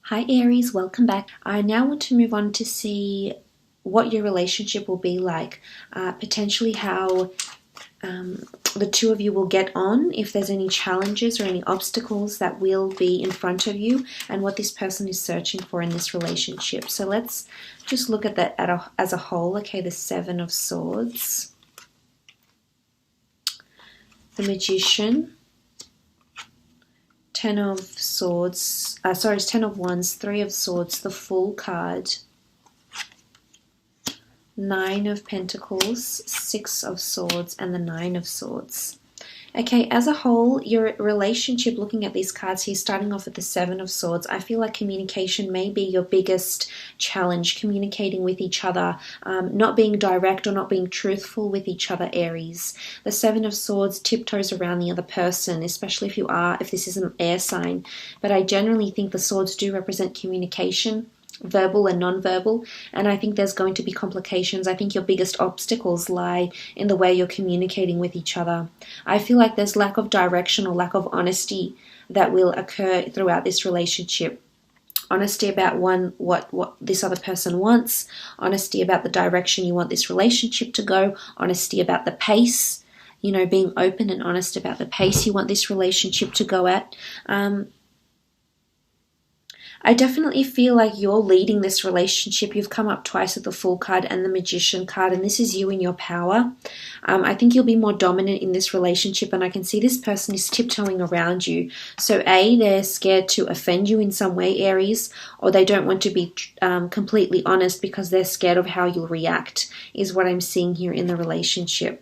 Hi Aries, welcome back. I now want to move on to see what your relationship will be like, potentially how the two of you will get on, if there's any challenges or any obstacles that will be in front of you, and what this person is searching for in this relationship. So let's just look at that as a whole. Okay, the Seven of Swords, the Magician, Ten of Swords, Ten of Wands, Three of Swords, the Fool card, Nine of Pentacles, Six of Swords, and the Nine of Swords. Okay, as a whole, your relationship, looking at these cards here, starting off with the Seven of Swords, I feel like communication may be your biggest challenge, communicating with each other, not being direct or not being truthful with each other, Aries. The Seven of Swords tiptoes around the other person, especially if this is an air sign. But I generally think the swords do represent communication, verbal and non-verbal, and I think there's going to be complications. I think your biggest obstacles lie in the way you're communicating with each other. I feel like there's lack of direction or lack of honesty that will occur throughout this relationship. Honesty about what this other person wants, honesty about the direction you want this relationship to go, honesty about the pace, being open and honest about the pace you want this relationship to go at. I definitely feel like you're leading this relationship. You've come up twice with the Fool card and the Magician card, and this is you in your power. I think you'll be more dominant in this relationship, and I can see this person is tiptoeing around you. So A, they're scared to offend you in some way, Aries, or they don't want to be completely honest because they're scared of how you'll react, is what I'm seeing here in the relationship.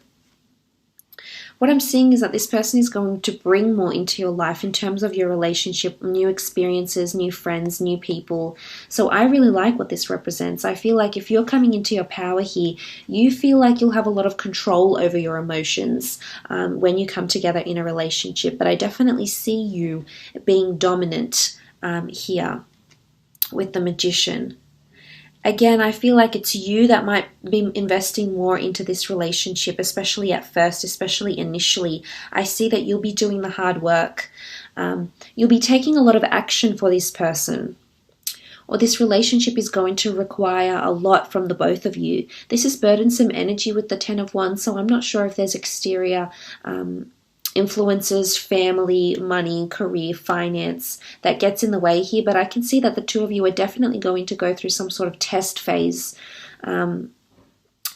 What I'm seeing is that this person is going to bring more into your life in terms of your relationship, new experiences, new friends, new people. So I really like what this represents. I feel like if you're coming into your power here, you feel like you'll have a lot of control over your emotions when you come together in a relationship. But I definitely see you being dominant here with the Magician. Again, I feel like it's you that might be investing more into this relationship, especially at first, especially initially. I see that you'll be doing the hard work. You'll be taking a lot of action for this person. Or this relationship is going to require a lot from the both of you. This is burdensome energy with the Ten of Wands, so I'm not sure if there's exterior influences, family, money, career, finance that gets in the way here, but I can see that the two of you are definitely going to go through some sort of test phase,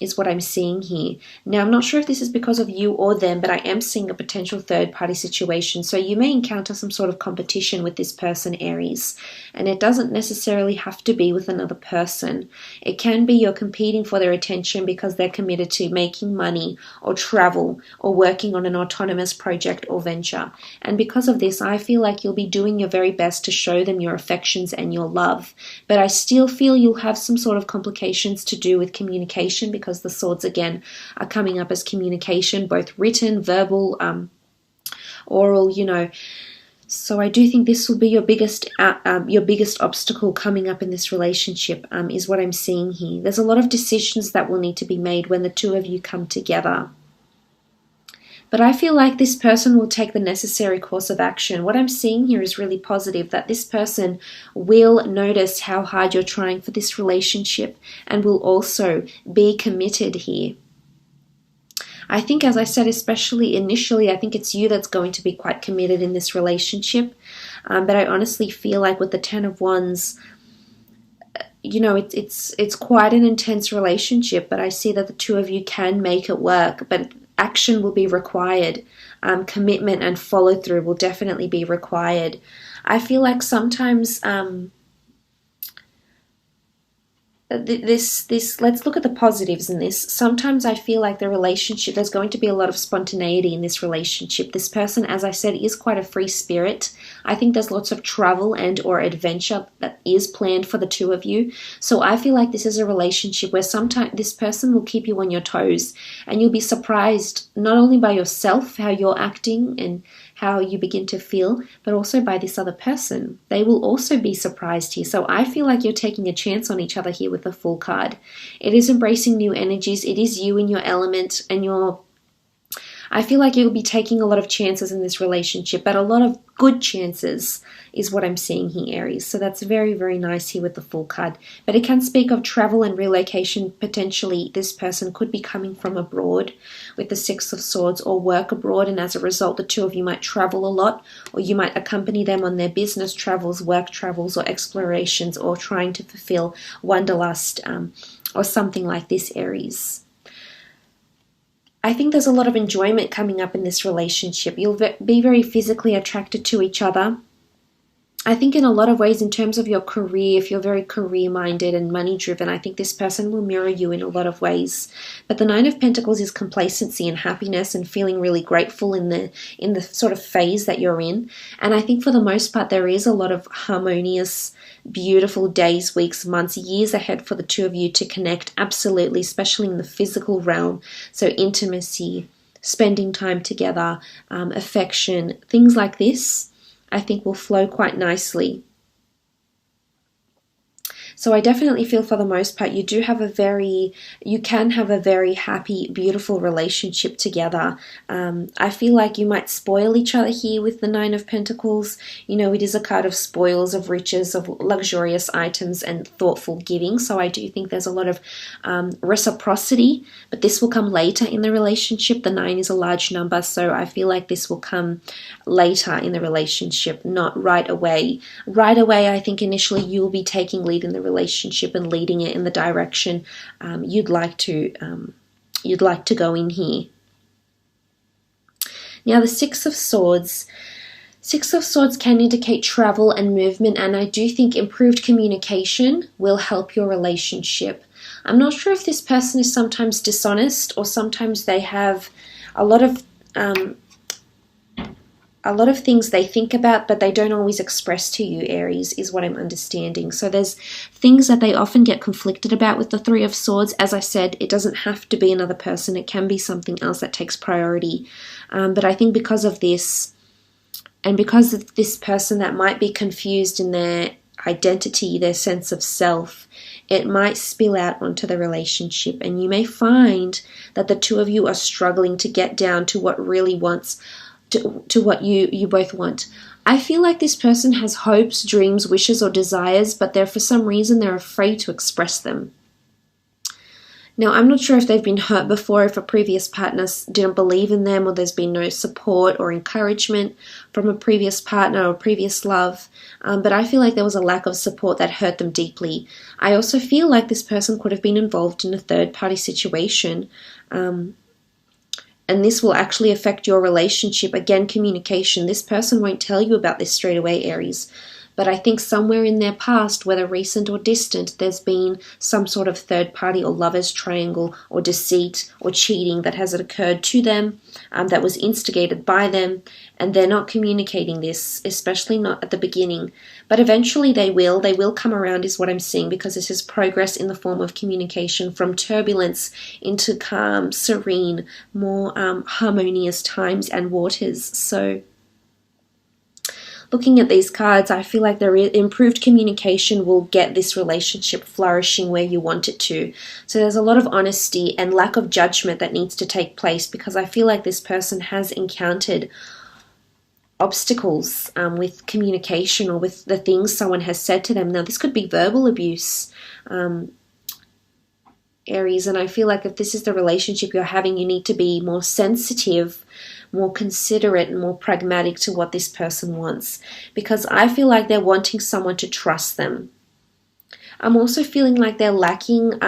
is what I'm seeing here. Now, I'm not sure if this is because of you or them, but I am seeing a potential third-party situation. So you may encounter some sort of competition with this person, Aries. And it doesn't necessarily have to be with another person. It can be you're competing for their attention because they're committed to making money or travel or working on an autonomous project or venture. And because of this, I feel like you'll be doing your very best to show them your affections and your love. But I still feel you'll have some sort of complications to do with communication, because the swords again are coming up as communication, both written, verbal, oral, So I do think this will be your biggest obstacle coming up in this relationship, is what I'm seeing here. There's a lot of decisions that will need to be made when the two of you come together. But I feel like this person will take the necessary course of action. What I'm seeing here is really positive, that this person will notice how hard you're trying for this relationship and will also be committed here. I think, as I said, especially initially, I think it's you that's going to be quite committed in this relationship. But I honestly feel like with the Ten of Wands, it's quite an intense relationship, but I see that the two of you can make it work. But action will be required. Commitment and follow through will definitely be required. I feel like sometimes let's look at the positives in this. Sometimes I feel like there's going to be a lot of spontaneity in this relationship. This person, as I said, is quite a free spirit. I think there's lots of travel and or adventure that is planned for the two of you. So I feel like this is a relationship where sometimes this person will keep you on your toes, and you'll be surprised not only by yourself, how you're acting and how you begin to feel, but also by this other person. They will also be surprised here. So I feel like you're taking a chance on each other here with the Fool card. It is embracing new energies. It is you in your element and your I feel like you'll be taking a lot of chances in this relationship, but a lot of good chances is what I'm seeing here, Aries. So that's very, very nice here with the Fool card. But it can speak of travel and relocation. Potentially, this person could be coming from abroad with the Six of Swords, or work abroad, and as a result, the two of you might travel a lot, or you might accompany them on their business travels, work travels, or explorations, or trying to fulfill wanderlust, or something like this, Aries. I think there's a lot of enjoyment coming up in this relationship. You'll be very physically attracted to each other. I think in a lot of ways, in terms of your career, if you're very career-minded and money-driven, I think this person will mirror you in a lot of ways. But the Nine of Pentacles is complacency and happiness and feeling really grateful in the sort of phase that you're in. And I think for the most part, there is a lot of harmonious, beautiful days, weeks, months, years ahead for the two of you to connect, absolutely, especially in the physical realm. So intimacy, spending time together, affection, things like this, I think will flow quite nicely. So I definitely feel for the most part you can have a very happy, beautiful relationship together. I feel like you might spoil each other here with the Nine of Pentacles. You know, it is a card of spoils, of riches, of luxurious items and thoughtful giving. So I do think there's a lot of reciprocity, but this will come later in the relationship. The 9 is a large number, so I feel like this will come later in the relationship, not right away. Right away, I think initially you'll be taking lead in the relationship and leading it in the direction you'd like to go in here. Now the Six of Swords. Six of Swords can indicate travel and movement, and I do think improved communication will help your relationship. I'm not sure if this person is sometimes dishonest, or sometimes they have a lot of things they think about, but they don't always express to you, Aries, is what I'm understanding. So there's things that they often get conflicted about with the Three of Swords. As I said, it doesn't have to be another person. It can be something else that takes priority. But I think because of this, and because of this person that might be confused in their identity, their sense of self, it might spill out onto the relationship. And you may find that the two of you are struggling to get down to what really wants to what you both want. I feel like this person has hopes, dreams, wishes, or desires, but for some reason they're afraid to express them. Now, I'm not sure if they've been hurt before, if a previous partner didn't believe in them, or there's been no support or encouragement from a previous partner or previous love, but I feel like there was a lack of support that hurt them deeply. I also feel like this person could have been involved in a third-party situation, and this will actually affect your relationship. Again, communication. This person won't tell you about this straight away, Aries. But I think somewhere in their past, whether recent or distant, there's been some sort of third party or lover's triangle or deceit or cheating that has occurred to them, that was instigated by them, and they're not communicating this, especially not at the beginning. But eventually they will come around is what I'm seeing, because this is progress in the form of communication from turbulence into calm, serene, more harmonious times and waters. So looking at these cards, I feel like improved communication will get this relationship flourishing where you want it to. So there's a lot of honesty and lack of judgment that needs to take place, because I feel like this person has encountered obstacles with communication or with the things someone has said to them. Now, this could be verbal abuse, Aries, and I feel like if this is the relationship you're having, you need to be more sensitive, more considerate, and more pragmatic to what this person wants, because I feel like they're wanting someone to trust them. I'm also feeling like they're lacking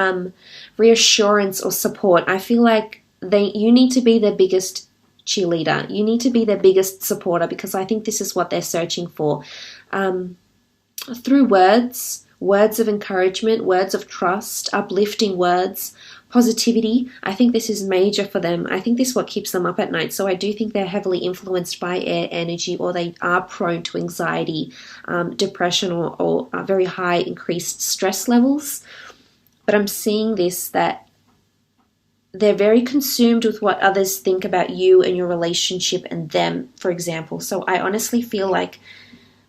reassurance or support. I feel like you need to be their biggest cheerleader. You need to be their biggest supporter, because I think this is what they're searching for. Through words of encouragement, words of trust, uplifting words, positivity. I think this is major for them. I think this is what keeps them up at night. So I do think they're heavily influenced by air energy, or they are prone to anxiety, depression, or very high increased stress levels. But I'm seeing this, that they're very consumed with what others think about you and your relationship and them, for example. So I honestly feel like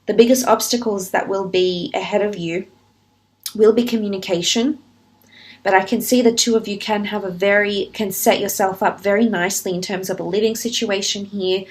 the biggest obstacles that will be ahead of you will be communication, But I can see the two of you can set yourself up very nicely in terms of a living situation here,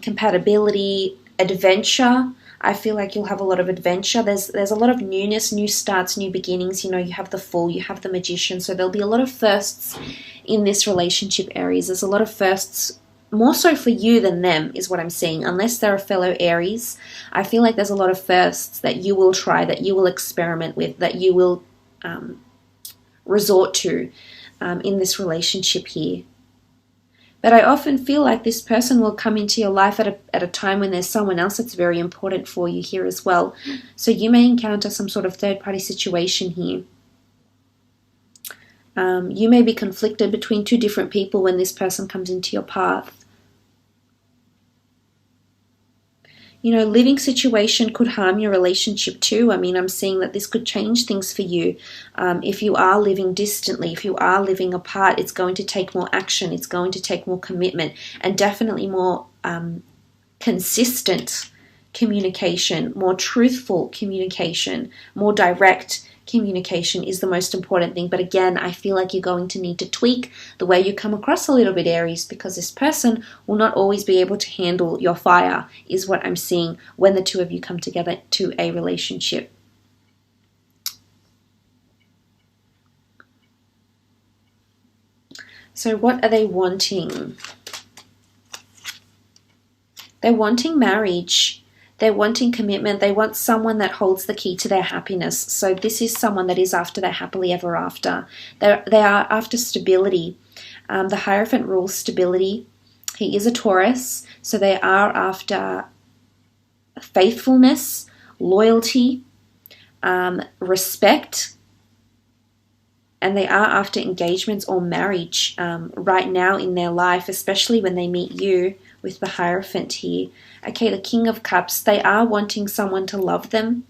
compatibility, adventure. I feel like you'll have a lot of adventure. There's a lot of newness, new starts, new beginnings. You know, you have the Fool, you have the Magician. So there'll be a lot of firsts in this relationship, Aries. There's a lot of firsts, more so for you than them, is what I'm seeing. Unless they're a fellow Aries, I feel like there's a lot of firsts that you will try, that you will experiment with, that you will resort to in this relationship here. But I often feel like this person will come into your life at a time when there's someone else that's very important for you here as well. So you may encounter some sort of third-party situation here. You may be conflicted between two different people when this person comes into your path. You know, living situation could harm your relationship too. I mean, I'm seeing that this could change things for you. If you are living distantly, if you are living apart, it's going to take more action. It's going to take more commitment, and definitely more consistent communication, more truthful communication, more direct communication is the most important thing. But again, I feel like you're going to need to tweak the way you come across a little bit, Aries, because this person will not always be able to handle your fire, is what I'm seeing when the two of you come together to a relationship. So what are they wanting? They're wanting marriage. They're wanting commitment. They want someone that holds the key to their happiness. So this is someone that is after their happily ever after. They are after stability. The Hierophant rules stability. He is a Taurus, so they are after faithfulness, loyalty, respect, and they are after engagements or marriage right now in their life, especially when they meet you with the Hierophant here. Okay, the King of Cups, they are wanting someone to love them.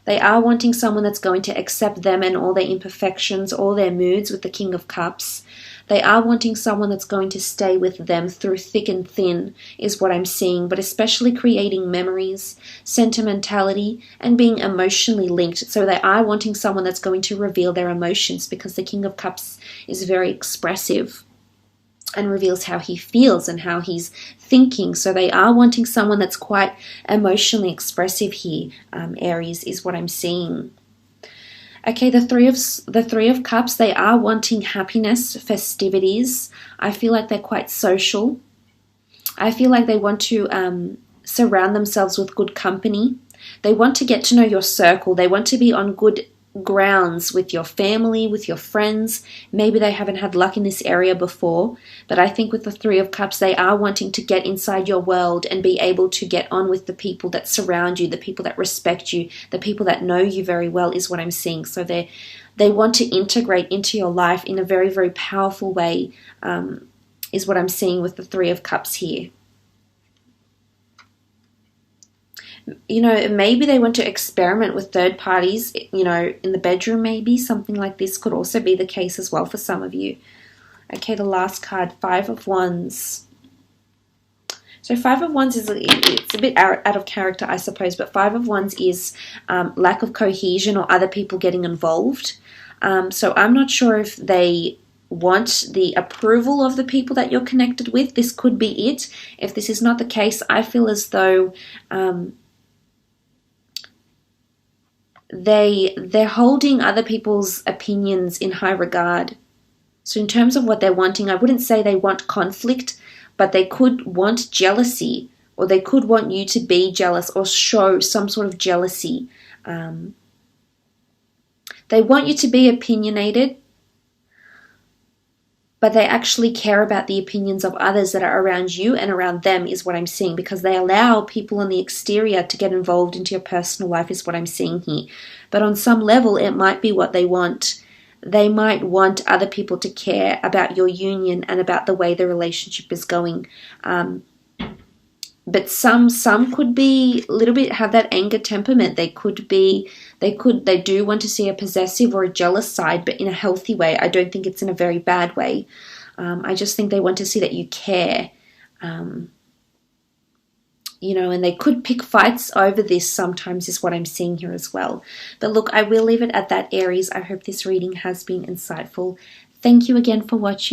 They are wanting someone that's going to accept them and all their imperfections, all their moods with the King of Cups. They are wanting someone that's going to stay with them through thick and thin, is what I'm seeing, but especially creating memories, sentimentality, and being emotionally linked. So they are wanting someone that's going to reveal their emotions, because the King of Cups is very expressive and reveals how he feels and how he's thinking. So they are wanting someone that's quite emotionally expressive here, Aries, is what I'm seeing. Okay, the three of Cups, they are wanting happiness, festivities. I feel like they're quite social. I feel like they want to surround themselves with good company. They want to get to know your circle. They want to be on good grounds with your family, with your friends. Maybe they haven't had luck in this area before, but I think with the Three of Cups, they are wanting to get inside your world and be able to get on with the people that surround you, the people that respect you, the people that know you very well, is what I'm seeing. So they want to integrate into your life in a very, very powerful way, is what I'm seeing with the Three of Cups here. You know, maybe they want to experiment with third parties, you know, in the bedroom maybe. Something like this could also be the case as well for some of you. Okay, the last card, Five of Wands. So Five of Wands is, it's a bit out of character, I suppose, but Five of Wands is lack of cohesion or other people getting involved. So I'm not sure if they want the approval of the people that you're connected with. This could be it. If this is not the case, I feel as though they're holding other people's opinions in high regard. So in terms of what they're wanting, I wouldn't say they want conflict, but they could want jealousy, or they could want you to be jealous or show some sort of jealousy. They want you to be opinionated, but they actually care about the opinions of others that are around you and around them, is what I'm seeing, because they allow people on the exterior to get involved into your personal life, is what I'm seeing here. But on some level, it might be what they want. They might want other people to care about your union and about the way the relationship is going. But some could be a little bit, have that anger temperament. They do want to see a possessive or a jealous side, but in a healthy way. I don't think it's in a very bad way. I just think they want to see that you care. you know, and they could pick fights over this sometimes is what I'm seeing here as well. But look, I will leave it at that, Aries. I hope this reading has been insightful. Thank you again for watching.